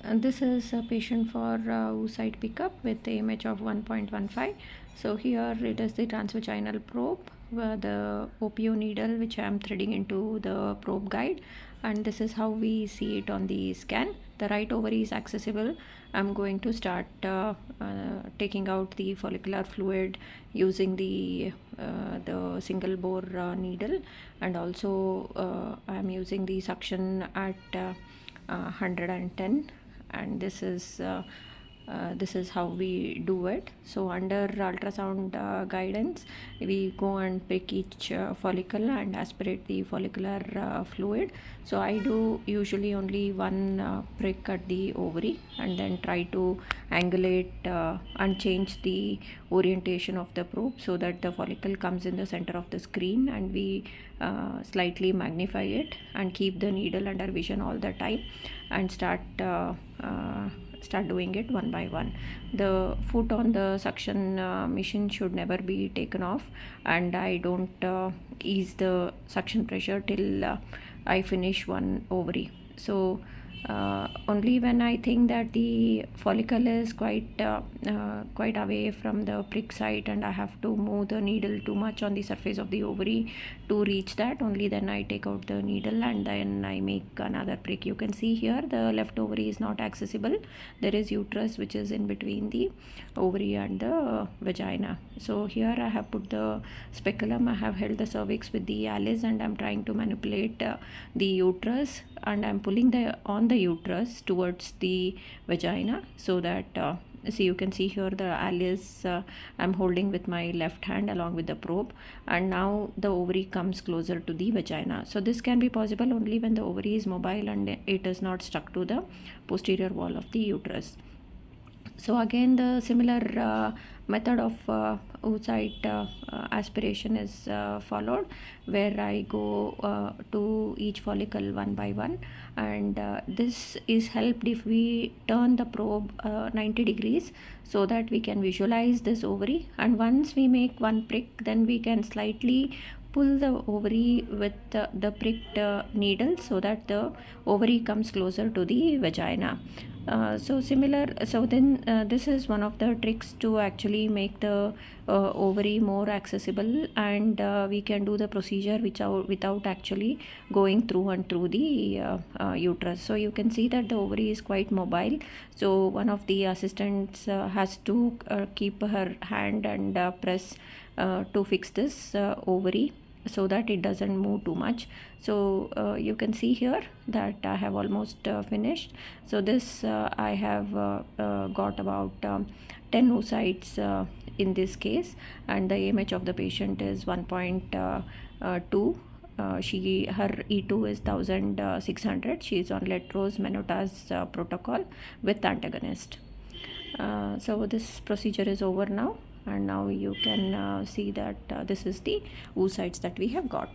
This is a patient for oocyte pickup with the image of 1.15. So here it is the transvaginal probe, the OPO needle which I am threading into the probe guide, and this is how we see it on the scan. The right ovary is accessible. I'm going to start taking out the follicular fluid using the single bore needle, and also I'm using the suction at 110, and this is how we do it. So under ultrasound guidance, we go and prick each follicle and aspirate the follicular fluid. So I do usually only one prick at the ovary, and then try to angulate and change the orientation of the probe so that the follicle comes in the center of the screen, and we slightly magnify it and keep the needle under vision all the time, and start doing it one by one. The foot on the suction machine should never be taken off, and I don't ease the suction pressure till I finish one ovary. So only when I think that the follicle is quite away from the prick site and I have to move the needle too much on the surface of the ovary to reach that, only then I take out the needle and then I make another prick. You can see here the left ovary is not accessible. There is uterus which is in between the ovary and the vagina. So here I have put the speculum, I have held the cervix with the Alice, and I'm trying to manipulate the uterus, and I'm pulling on the uterus towards the vagina, so that so you can see here the Alice I'm holding with my left hand along with the probe, and now the ovary comes closer to the vagina. So this can be possible only when the ovary is mobile and it is not stuck to the posterior wall of the uterus. So again the similar method of oocyte aspiration is followed, where I go to each follicle one by one, and this is helped if we turn the probe 90 degrees so that we can visualize this ovary, and once we make one prick, then we can slightly pull the ovary with the pricked needle so that the ovary comes closer to the vagina. So then this is one of the tricks to actually make the ovary more accessible, and we can do the procedure without actually going through and through the uterus. So you can see that the ovary is quite mobile, so one of the assistants has to keep her hand and press to fix this ovary so that it doesn't move too much. So you can see here that I have almost finished. So this I have got about 10 oocytes in this case, and the image of the patient is 1.2. Her E2 is 1600. She is on Letrose Menotaz protocol with antagonist. So this procedure is over now, and now you can see that this is the oocytes that we have got.